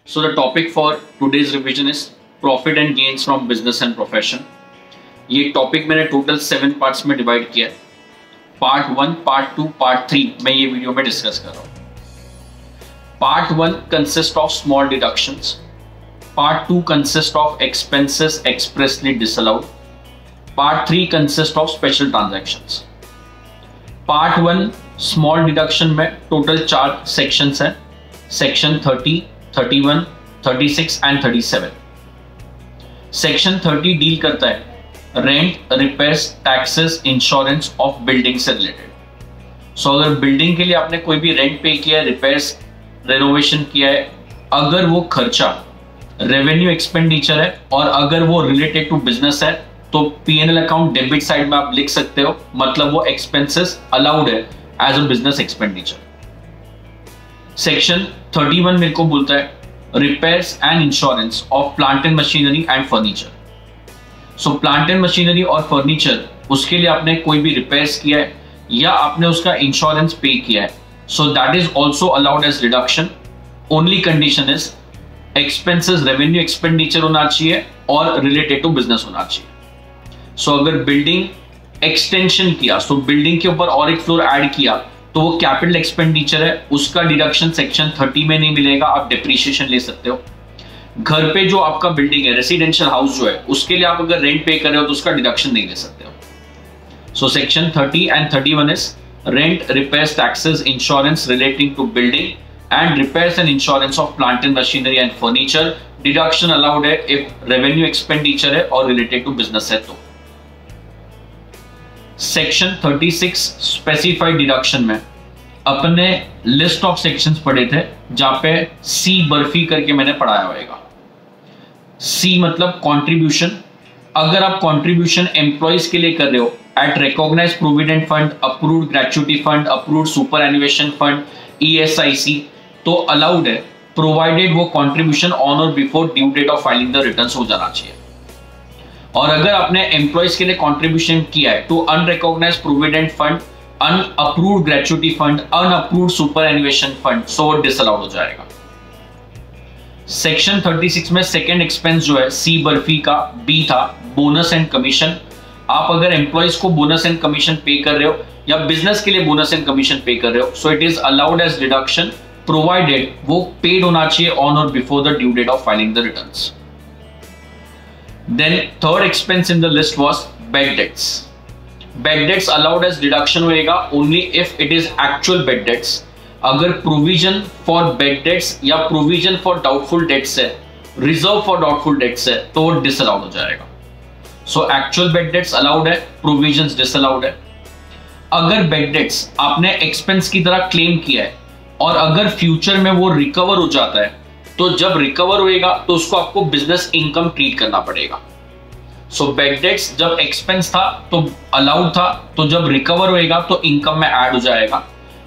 So the topic for today's revision is profit and gains from business and profession. ये topic मैंने total 7 parts में divide किया है. Part 1, part 2, part 3 मैं ये वीडियो में डिस्कस कर रहा हूँ. Part 1 consist of small deductions. Part 2 consist of expenses expressly disallowed. Part 3 consist of special transactions. Part 1 small deduction में टोटल 4 सेक्शंस हैं. Section 30, 31, 36 and 37. सेक्शन 30 डील करता है rent, repairs, taxes, insurance of building से related. सो अगर building के लिए आपने कोई भी रेंट पे किया है, रिपेयर्स, रेनोवेशन किया है, अगर वो खर्चा रेवेन्यू एक्सपेंडिचर है और अगर वो रिलेटेड टू बिजनेस है तो P&L अकाउंट डेबिट साइड में आप लिख सकते हो, मतलब वो एक्सपेंसेस अलाउड है as a business expenditure. Section 31 मेरे को बोलता है repairs and insurance of plant and machinery and furniture. So plant and machinery और फर्नीचर, उसके लिए आपने कोई भी रिपेयर्स किया है या आपने उसका इंश्योरेंस पे किया है, so that is also allowed as reduction. Only condition is expenses revenue expenditure होना चाहिए और रिलेटेड टू बिजनेस होना चाहिए. सो अगर बिल्डिंग एक्सटेंशन किया, सो बिल्डिंग के ऊपर और एक फ्लोर ऐड किया, तो वो कैपिटल एक्सपेंडिचर है, उसका डिडक्शन सेक्शन 30 में नहीं मिलेगा, आप डेप्रिसिएशन ले सकते हो. घर पे जो आपका बिल्डिंग है, रेसिडेंशियल हाउस जो है, उसके लिए आप अगर रेंट पे कर रहे हो तो उसका डिडक्शन नहीं ले सकते हो. So section 30 and 31 is rent, repairs, taxes, insurance relating to building and repairs and insurance of plant and machinery and furniture. Deduction allowed है इफ रेवेन्यू एक्सपेंडिचर है और रिलेटेड टू बिजनेस है तो. सेक्शन 36 स्पेसिफाइड डिडक्शन में अपने list of sections पढ़े थे जहां पे सी बर्फी करके मैंने पढ़ाया होगा. सी मतलब कंट्रीब्यूशन. अगर आप कंट्रीब्यूशन एम्प्लॉइज के लिए कर रहे हो at recognised provident fund, approved gratuity fund, approved superannuation fund, ESIC, तो अलाउड है, प्रोवाइडेड वो कंट्रीब्यूशन ऑन और before due date of filing the returns हो जाना चाहिए. और अगर आपने एम्प्लॉइज के लिए कंट्रीब्यूशन किया है to unrecognised provident fund, unapproved gratuity fund, unapproved superannuation fund, so disallowed हो जाएगा. सेक्शन 36 में सेकेंड एक्सपेंस जो है सी बर्फी का बी था बोनस एंड कमीशन. आप अगर एम्प्लॉइज को बोनस एंड कमीशन पे कर रहे हो या बिजनेस के लिए बोनस एंड कमीशन पे कर रहे हो, so it is allowed as deduction provided वो पेड होना चाहिए ऑन और before the due date of filing the returns. Then third expense in the list was bad debts. Bad debts allowed as deduction होएगा only if it is actual bad debts. अगर provision for bad debts या provision for doubtful debts है, reserve for doubtful debts है, तो वो disallowed हो जाएगा. So actual bad debts allowed है, provisions disallowed है. अगर bad debts आपने expense की तरह claim किया है और अगर future में वो recover हो जाता है, तो जब रिकवर होएगा तो उसको आपको बिजनेस इनकम ट्रीट करना पड़ेगा. सो बैड डेट्स जब एक्सपेंस था तो अलाउड था, तो जब रिकवर होएगा तो इनकम में ऐड हो जाएगा.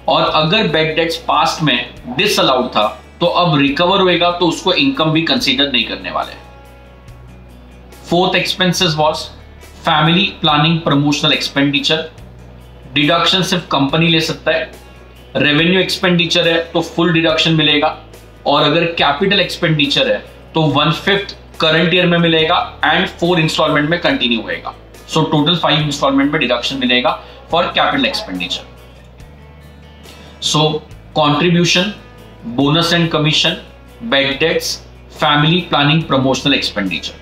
और अगर बैड डेट्स पास्ट में डिसअलाउड था तो अब रिकवर होएगा तो उसको इनकम भी कंसीडर नहीं करने वाले. Fourth expenses was family planning promotional expenditure. Deduction सिर्फ कंपनी ले सकता है. रेवेन्यू एक्सपेंडिचर है तो फुल डिडक्शन मिलेगा, और अगर कैपिटल एक्सपेंडिचर है तो 1/5 करंट ईयर में मिलेगा एंड 4 इंस्टॉलमेंट में कंटिन्यू होएगा. सो टोटल 5 इंस्टॉलमेंट में डिडक्शन मिलेगा for capital expenditure. So contribution, bonus and commission, bad dates, family planning promotional expenditure.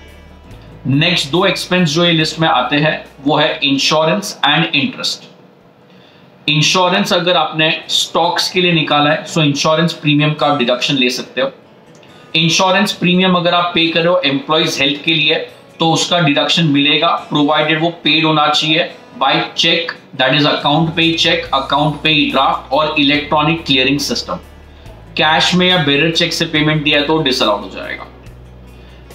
Next 2 expense जो ये लिस्ट में आते हैं वो है इंश्योरेंस एंड इंटरेस्ट. इंश्योरेंस अगर आपने स्टॉक्स के लिए निकाला है, सो इंश्योरेंस प्रीमियम का आप डिडक्शन ले सकते हो. इंश्योरेंस प्रीमियम अगर आप पे कर रहे हो एम्प्लॉइज हेल्थ के लिए तो उसका डिडक्शन मिलेगा, प्रोवाइडेड वो पेड होना चाहिए by cheque, that is account payee cheque, account payee draft और इलेक्ट्रॉनिक क्लियरिंग सिस्टम. कैश में या बेरर चेक से पेमेंट दिया तो डिसअलाउड हो जाएगा.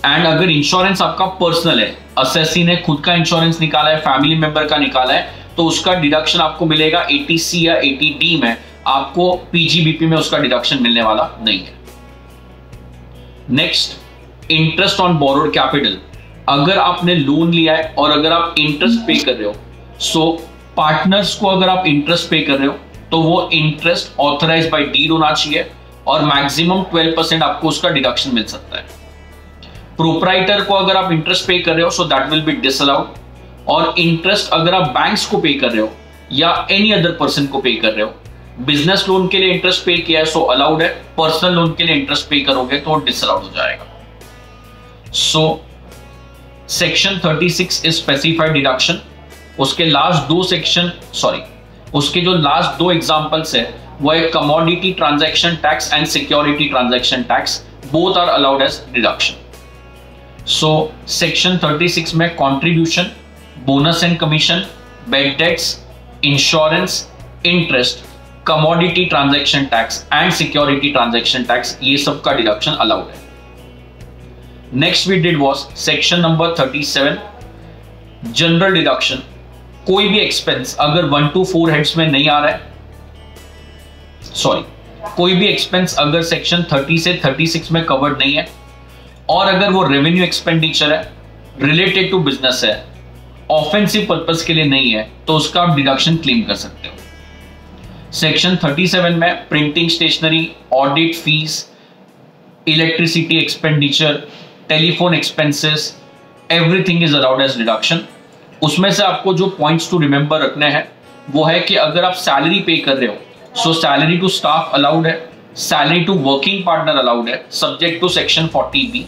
एंड अगर इंश्योरेंस आपका पर्सनल है, असेसी ने खुद का इंश्योरेंस निकाला है, फैमिली मेंबर का निकाला है, तो उसका डिडक्शन आपको मिलेगा 80C या 80D में, आपको PGBP में उसका डिडक्शन मिलने वाला नहीं है. Next interest on borrowed capital. अगर आपने लोन लिया है और अगर आप इंटरेस्ट पे कर रहे हो, सो पार्टनर्स को अगर आप इंटरेस्ट पे कर रहे हो तो वो इंटरेस्ट ऑथराइज बाय डीड होना चाहिए और मैक्सिमम 12% आपको उसका डिडक्शन मिल सकता है। प्रोप्राइटर को अगर आप इंटरेस्ट पे कर रहे हो सो दैट विल बी डिसअलाउड, और इंटरेस्ट अगर आप बैंक्स को पे कर रहे हो या एनी अदर पर्सन को पे कर रहे हो, बिजनेस लोन के लिए इंटरेस्ट पे किया है सो अलाउड है, पर्सनल लोन के लिए इंटरेस्ट पे करोगे तो डिसअलाउड हो जाएगा। So section 36 is specified deduction. उसके जो लास्ट दो एग्जांपल्स है वो है commodity transaction tax and security transaction tax, both are allowed as deduction. So section 36 में contribution, bonus and commission, bad debts, insurance, interest, commodity transaction tax and security transaction tax, ये सब का deduction allowed है। Next we did was section number 37, general deduction. कोई भी expense अगर 1 to 4 heads में नहीं आ रहा है, कोई भी एक्सपेंस अगर सेक्शन 30 से 36 में कवर्ड नहीं है, और अगर वो रेवेन्यू एक्सपेंडिचर है, रिलेटेड टू बिजनेस है, ऑफेंसिव पर्पस के लिए नहीं है, तो उसका आप डिडक्शन क्लेम कर सकते हो। सेक्शन 37 में printing stationery, audit fees, electricity expenditure, telephone expenses, everything is allowed as deduction. उसमें से आपको जो पॉइंट्स टू रिमेंबर रखने हैं वो है कि अगर आप सैलरी पे कर रहे हो so salary to staff allowed है, salary to working partner allowed है subject to section 40B,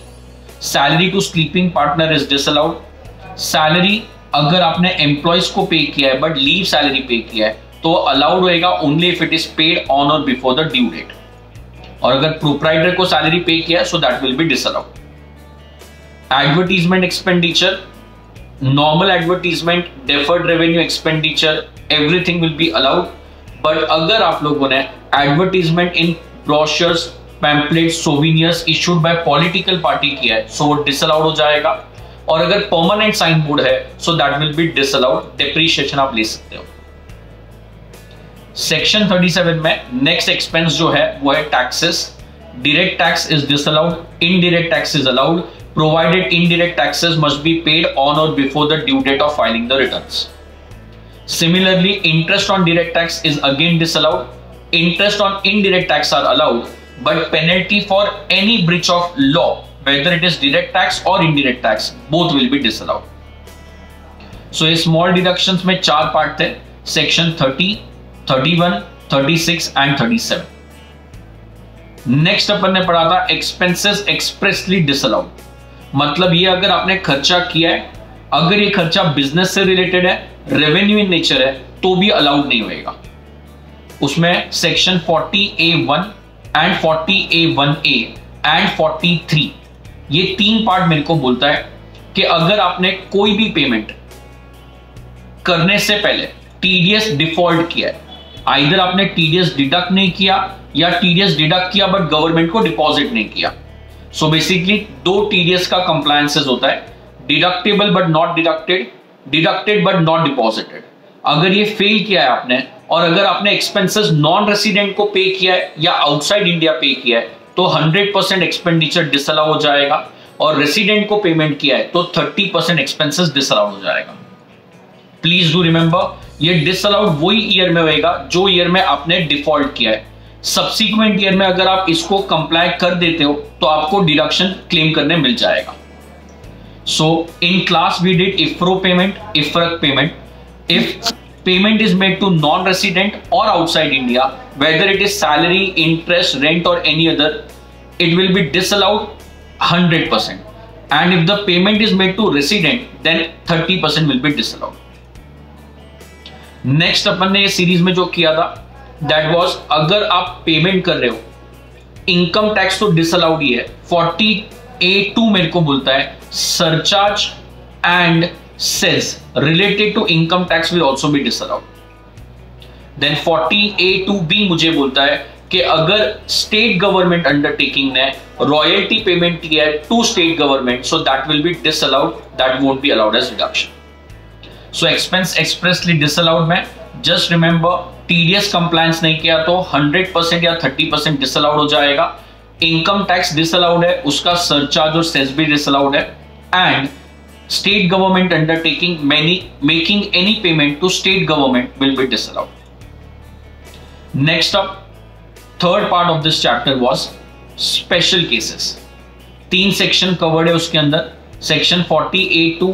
salary to sleeping partner is disallowed, salary अगर आपने एम्प्लॉयज को पे किया है बट लीव सैलरी पे किया है तो अलाउड होएगा only if it is paid on और बिफोर द ड्यू डेट, और अगर प्रोप्राइटर को सैलरी पे किया है so that will be disallowed. Advertisement expenditure, normal advertisement, deferred revenue expenditure, everything will be allowed, but अगर आप लोगों ने advertisement in brochures, pamphlets, souvenirs issued by political party किया है सो वो डिसअलाउड हो जाएगा, और अगर परमानेंट साइन बोर्ड है so that will be disallowed, depreciation आप ले सकते हो। सेक्शन 37 में नेक्स्ट एक्सपेंस जो है वो है taxes. Direct tax is disallowed, indirect tax is allowed provided indirect taxes must be paid on or before the due date of filing the returns. Similarly, interest on direct tax is again disallowed. Interest on indirect tax are allowed, but penalty for any breach of law, whether it is direct tax or indirect tax, both will be disallowed. So ये small deductions में 4 part थे, section 30, 31, 36 and 37. Next अपन ने पढ़ा था expenses expressly disallowed. मतलब ये अगर आपने खर्चा किया है, अगर ये खर्चा बिजनेस से रिलेटेड है, रेवेन्यू इन नेचर है, तो भी अलाउड नहीं होएगा। उसमें section 40A1 and 40A1A and 43 ये 3 पार्ट मेरे को बोलता है कि अगर आपने कोई भी पेमेंट करने से पहले टीडीएस डिफॉल्ट किया है, आइदर आपने टीडीएस डिडक्ट नहीं किया या टीडीएस डिडक्ट किया बट गवर्नमेंट को डिपॉजिट नहीं किया। सो बेसिकली 2 टीडीएस का कंप्लायंसेस होता है, deductible but not deducted, deducted but not deposited. अगर ये फेल किया है आपने, और अगर आपने एक्सपेंसेस नॉन रेसिडेंट को पे किया है या आउटसाइड इंडिया पे किया है तो 100% एक्सपेंडिचर डिसअलाउ हो जाएगा, और रेसिडेंट को पेमेंट किया है तो 30% एक्सपेंसेस डिसअलाउ हो जाएगा। प्लीज डू रिमेंबर, ये डिसअलाउड वही ईयर में होएगा जो ईयर में आपने डिफॉल्ट किया है। सब्सिक्वेंट ईयर में अगर आप इसको कंप्लाई कर देते हो तो आपको डिडक्शन क्लेम करने मिल जाएगा। So in class we did इफ्रो पेमेंट, इफरक payment. If payment is made to non resident or outside India, whether it is salary, interest, rent or any other, it will be disallowed 100%, and if the payment is made to resident then 30% will be disallowed. Next अपन ने ये series में जो किया था that was, अगर आप payment कर रहे हो, इनकम टैक्स तो डिसअलाउड ही है। 40A2 मेरे को बोलता है surcharge and cess related to income tax will also be disallowed. Then 40A2B मुझे बोलता है कि अगर स्टेट गवर्नमेंट अंडरटेकिंग ने रॉयल्टी पेमेंट किया है to state government so that will be disallowed, that won't be allowed as deduction. So expense expressly disallowed में just remember, TDS compliance नहीं किया तो 100% या 30% डिसअलाउड हो जाएगा। इनकम टैक्स डिसअलाउड है, उसका सरचार्ज और सेस भी डिसअलाउड है, and state government undertaking making any payment to state government will be disallowed. Next up third part of this chapter was special cases. 3 section covered है उसके अंदर, section 40A2,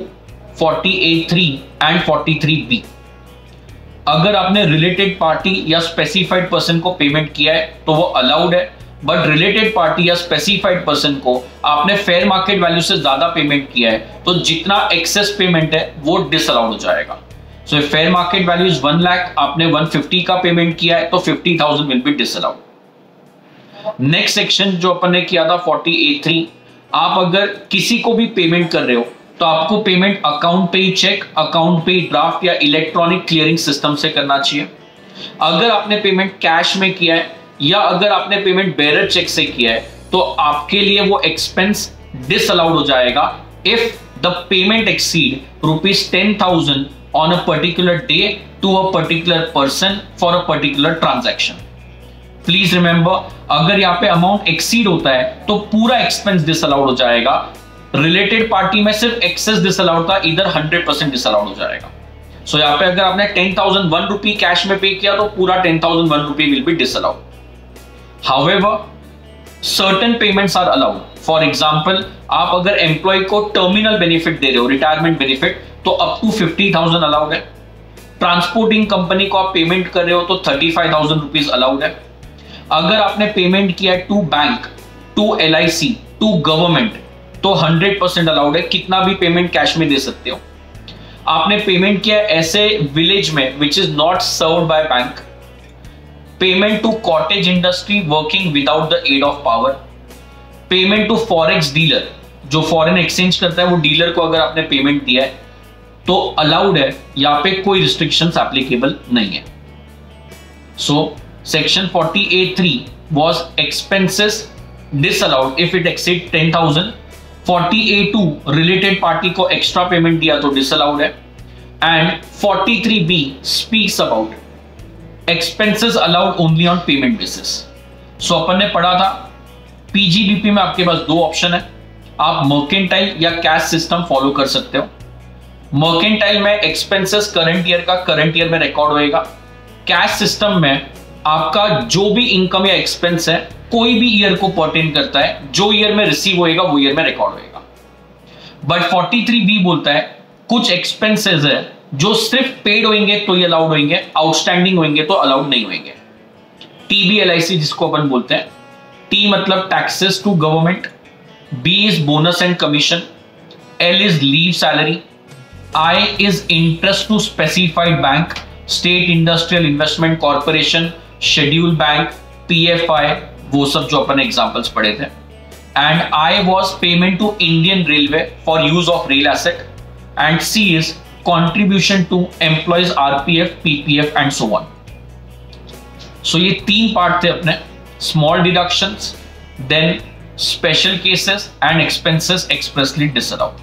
40A3 and 43B। अगर आपने related party या specified person को payment किया है तो वो अलाउड है, बट रिलेटेड पार्टी या स्पेसिफाइड पर्सन को आपने फेयर मार्केट वैल्यू से ज्यादा पेमेंट किया है तो जितना एक्सेस पेमेंट है वो डिसअलाउड हो जाएगा। So fair market value is 1 lakh, आपने 150 का पेमेंट किया है तो 50,000 will be disallowed. Next section जो अपन ने किया था 40A3, आप अगर किसी को भी पेमेंट कर रहे हो तो आपको पेमेंट अकाउंट पे ही चेक, अकाउंट पे ही ड्राफ्ट या इलेक्ट्रॉनिक क्लियरिंग सिस्टम से करना चाहिए। अगर आपने पेमेंट कैश में किया है या अगर आपने पेमेंट बेरर चेक से किया है तो आपके लिए वो एक्सपेंस डिसअलाउड हो जाएगा if the payment exceed ₹10,000 on a particular day to a particular person for a particular transaction. Please remember, अगर यहाँ पे अमाउंट एक्सीड होता है तो पूरा एक्सपेंस डिसअलाउड हो जाएगा। रिलेटेड पार्टी में सिर्फ एक्सेस डिसअलाउड था, इधर 100% डिसअलाउड हो जाएगा। सो यहाँ पे अगर आपने 10,001 रुपी कैश में पे किया तो पूरा 10,001 रुपी will be disallowed. However, certain payments are allowed. For example, आप अगर एम्प्लॉय को टर्मिनल बेनिफिट दे रहे हो, रिटायरमेंट बेनिफिट, तो अप टू 50,000 अलाउड है। ट्रांसपोर्टिंग कंपनी को आप पेमेंट कर रहे हो तो 35,000 रुपीज अलाउड है। अगर आपने पेमेंट किया है to bank, to LIC, to government तो 100% अलाउड है, कितना भी पेमेंट कैश में दे सकते हो। आपने पेमेंट किया ऐसे विलेज में which is not served by bank, payment to cottage industry working without the aid of power, payment to forex dealer जो फॉरेन एक्सचेंज करता है वो डीलर को अगर आपने पेमेंट दिया है तो अलाउड है, यहाँ पे कोई रिस्ट्रिक्शंस एप्लीकेबल नहीं है। So section 40A3 was expenses disallowed if it exceed 10,000। 40A2 related party को एक्स्ट्रा पेमेंट दिया तो डिसअलाउड है। And 43B speaks about expenses allowed only on payment basis. So अपन ने पढ़ा था PGBP में आपके पास 2 ऑप्शन है, आप मर्केंटाइल या कैश सिस्टम फॉलो कर सकते हो। मर्केंटाइल में एक्सपेंसेस करंट ईयर का करंट ईयर में रिकॉर्ड होएगा, कैश सिस्टम में आपका जो भी इनकम या एक्सपेंस है कोई भी ईयर को पर्टेन करता है, जो ईयर में रिसीव होएगा वो ईयर में रिकॉर्ड होएगा। बट 43B बोलता है कुछ एक्सपेंसेस है जो सिर्फ पेड होंगे तो ये अलाउड होंगे, आउटस्टैंडिंग होंगे तो अलाउड नहीं होंगे। TBLIC जिसको अपन बोलते हैं, T मतलब taxes to government, B is bonus and commission, L is leave salary, I is interest to specified bank, state industrial investment corporation, schedule bank, PFI, वो सब जो अपन एग्जांपल्स पढ़े थे। And I was payment to Indian railway for use of rail asset, and C is contribution to employees RPF, PPF and so on। So ये 3 part थे अपने, small deductions, then special cases and expenses expressly disallowed।